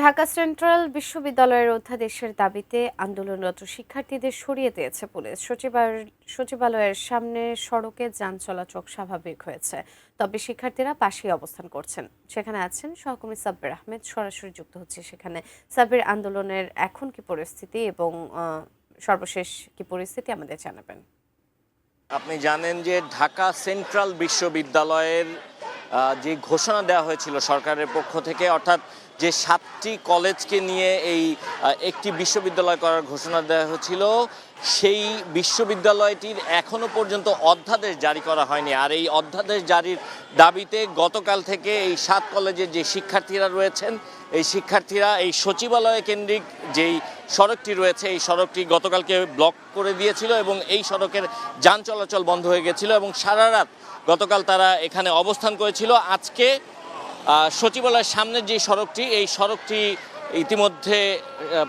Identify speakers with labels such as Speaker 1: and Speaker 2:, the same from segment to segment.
Speaker 1: Dhaka central বিশ্ববিদ্যালয়ের অধ্যাদেশের দাবিতে আন্দোলনরত শিক্ষার্থীদের সরিয়ে দিয়েছে পুলিশ। সচিবালয়ের সামনে সড়কে যান চলাচল স্বাভাবিক হয়েছে, তবে শিক্ষার্থীরা পাশেই অবস্থান করছেন। সেখানে আছেন সহকর্মী সাব্বির আহমেদ, সরাসরি যুক্ত হচ্ছে সেখানে। সাব্বির, আন্দোলনের এখন কি পরিস্থিতি এবং সর্বশেষ কি পরিস্থিতি আমাদের জানাবেন।
Speaker 2: আপনি জানেন যে ঢাকা সেন্ট্রাল বিশ্ববিদ্যালয়ের যে ঘোষণা দেওয়া হয়েছিল সরকারের পক্ষ থেকে, অর্থাৎ যে 7টি কলেজকে নিয়ে এই একটি বিশ্ববিদ্যালয় করার ঘোষণা দেওয়া হয়েছিল, সেই বিশ্ববিদ্যালয়টির এখনো পর্যন্ত অধ্যাদেশ জারি করা হয়নি। আর এই অধ্যাদেশ জারির দাবিতে গতকাল থেকে এই 7 কলেজের যে শিক্ষার্থীরা রয়েছেন, এই শিক্ষার্থীরা এই সচিবালয় কেন্দ্রিক যেই সড়কটি রয়েছে, এই সড়কটি গতকালকে ব্লক করে দিয়েছিল এবং এই সড়কের যান চলাচল বন্ধ হয়ে গেছিল এবং সারা রাত গতকাল তারা এখানে অবস্থান করেছিল। আজকে সচিবালয়ের সামনের যে সড়কটি, এই সড়কটি ইতিমধ্যে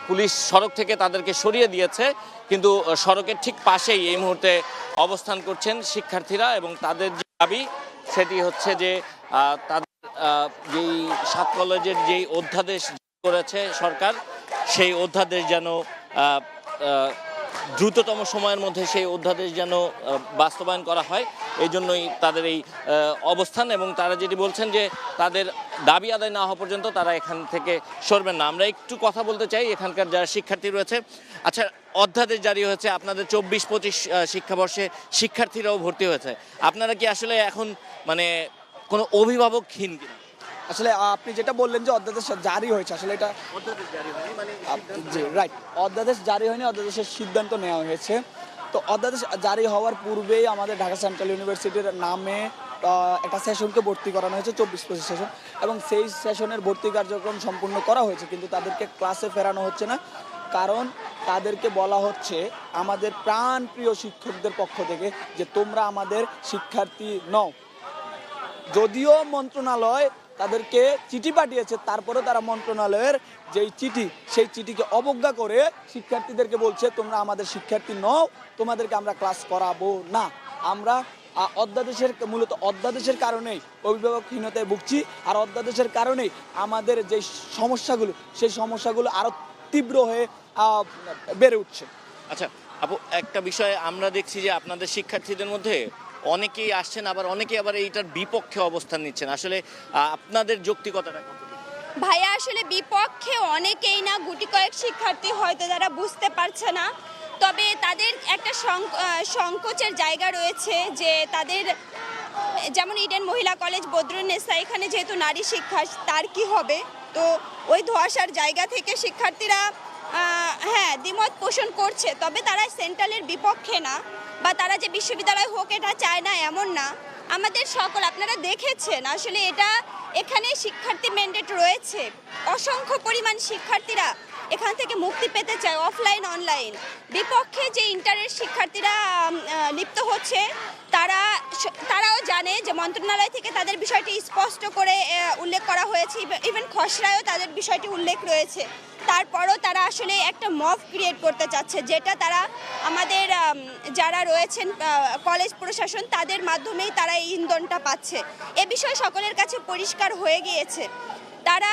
Speaker 2: পুলিশ সড়ক থেকে তাদেরকে সরিয়ে দিয়েছে, কিন্তু সড়কের ঠিক পাশেই এই মুহূর্তে অবস্থান করছেন শিক্ষার্থীরা এবং তাদের যে দাবি সেটি হচ্ছে যে তাদের যেই 7 কলেজের যেই অধ্যাদেশ করেছে সরকার, সেই অধ্যাদেশ যেন দ্রুততম সময়ের মধ্যে সেই অধ্যাদেশ যেন বাস্তবায়ন করা হয়, এই জন্যই তাদের এই অবস্থান। এবং তারা যেটি বলছেন যে তাদের দাবি আদায় না হওয়া পর্যন্ত তারা এখান থেকে সরবেন না। আমরা একটু কথা বলতে চাই এখানকার যারা শিক্ষার্থী রয়েছে। আচ্ছা, অধ্যাদেশ জারি হয়েছে, আপনাদের 24-25 শিক্ষাবর্ষে শিক্ষার্থীরাও ভর্তি হয়েছে, আপনারা কি আসলে এখন মানে কোনো অভিভাবকহীন কিনা?
Speaker 3: আসলে আপনি যেটা বললেন যে অধ্যাদেশ জারি হয়েছে, আসলে এটা
Speaker 2: অধ্যাদেশ জারি হয়নি, মানে
Speaker 3: জি রাইট, অধ্যাদেশ জারি হয়নি, অধ্যাদেশের সিদ্ধান্ত নেওয়া হয়েছে। তো অধ্যাদেশ জারি হওয়ার পূর্বেই আমাদের ঢাকা সেন্ট্রাল ইউনিভার্সিটির নামে একটা সেশনকে ভর্তি করানো হয়েছে, 24-25 সেশন, এবং সেই সেশনের ভর্তি কার্যক্রম সম্পূর্ণ করা হয়েছে, কিন্তু তাদেরকে ক্লাসে ফেরানো হচ্ছে না। কারণ তাদেরকে বলা হচ্ছে আমাদের প্রাণপ্রিয় শিক্ষকদের পক্ষ থেকে যে তোমরা আমাদের শিক্ষার্থী নও। যদিও মন্ত্রণালয় তাদেরকে চিঠি পাঠিয়েছে, তারপরে তারা মন্ত্রণালয়ের যেই চিঠি, সেই চিঠিকে অবজ্ঞা করে শিক্ষার্থীদেরকে বলছে তোমরা আমাদের শিক্ষার্থী নও, তোমাদেরকে আমরা ক্লাস করাবো না। আমরা মূলত অধ্যাদেশের কারণেই অভিভাবকহীনতায় ভুগছি, আর অধ্যাদেশের কারণেই আমাদের যে সমস্যাগুলো, সেই সমস্যাগুলো আরও তীব্র হয়ে বেড়ে উঠছে।
Speaker 2: আচ্ছা আপু, একটা বিষয় আমরা দেখছি যে আপনাদের শিক্ষার্থীদের মধ্যে অনেকেই আসছেন, আবার অনেকেই আবার এইটার বিপক্ষে অবস্থান নিচ্ছেন। আসলে আপনাদের যৌক্তিকতাটা কত?
Speaker 4: ভাইয়া, আসলে বিপক্ষে অনেকেই না, গুটি কয়েক শিক্ষার্থী হয়তো যারা বুঝতে পারছে না, তবে তাদের একটা সংকোচের জায়গা রয়েছে যে তাদের, যেমন ইডেন মহিলা কলেজ, বদরুন্নেসা, এখানে যেহেতু নারী শিক্ষা, তার কি হবে? তো ওই ধোঁয়াশার জায়গা থেকে শিক্ষার্থীরা দ্বিমত পোষণ করছে, তবে তারা সেন্ট্রালের বিপক্ষে না, বা তারা যে বিশ্ববিদ্যালয় হোক এটা চায় না এমন না। আমাদের সকল, আপনারা দেখেছেন আসলে এখানে শিক্ষার্থী ম্যান্ডেট রয়েছে, অসংখ্য পরিমাণ শিক্ষার্থীরা এখান থেকে মুক্তি পেতে চায়, অফলাইন অনলাইন। বিপক্ষে যে ইন্টারের শিক্ষার্থীরা লিপ্ত হচ্ছে, তারাও জানে যে মন্ত্রণালয় থেকে তাদের বিষয়টি স্পষ্ট করে উল্লেখ করা হয়েছে, ইভেন খসড়ায়ও তাদের বিষয়টি উল্লেখ রয়েছে। তারপরও তারা আসলে একটা মব ক্রিয়েট করতে চাচ্ছে, যেটা তারা আমাদের যারা রয়েছেন কলেজ প্রশাসন, তাদের মাধ্যমেই তারা এই ইন্ধনটা পাচ্ছে। এ বিষয়ে সকলের কাছে পরিষ্কার হয়ে গিয়েছে। তারা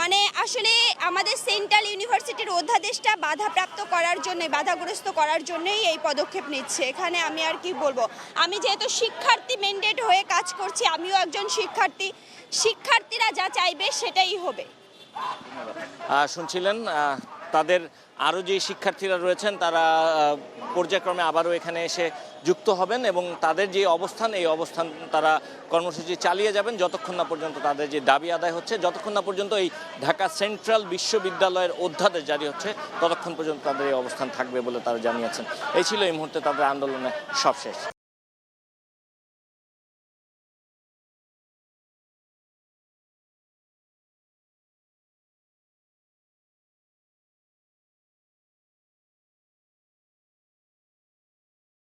Speaker 4: মানে আসলে আমাদের সেন্ট্রাল ইউনিভার্সিটির অধ্যাদেশটা বাধাগ্রস্ত করার জন্যই এই পদক্ষেপ নিচ্ছে। এখানে আমি আর কি বলবো, আমি যেহেতু শিক্ষার্থী ম্যান্ডেট হয়ে কাজ করছি, আমিও একজন শিক্ষার্থী, শিক্ষার্থীরা যা চাইবে সেটাই হবে।
Speaker 2: শুনছিলেন তাদের আরও যে শিক্ষার্থীরা রয়েছেন, তারা পর্যায়ক্রমে আবারও এখানে এসে যুক্ত হবেন এবং তাদের যে অবস্থান, এই অবস্থান তারা কর্মসূচি চালিয়ে যাবেন যতক্ষণ না পর্যন্ত তাদের যে দাবি আদায় হচ্ছে, যতক্ষণ না পর্যন্ত এই ঢাকা সেন্ট্রাল বিশ্ববিদ্যালয়ের অধ্যাদেশ জারি হচ্ছে, ততক্ষণ পর্যন্ত তাদের এই অবস্থান থাকবে বলে তারা জানিয়েছেন। এই ছিল এই মুহূর্তে তাদের আন্দোলনের সবশেষ।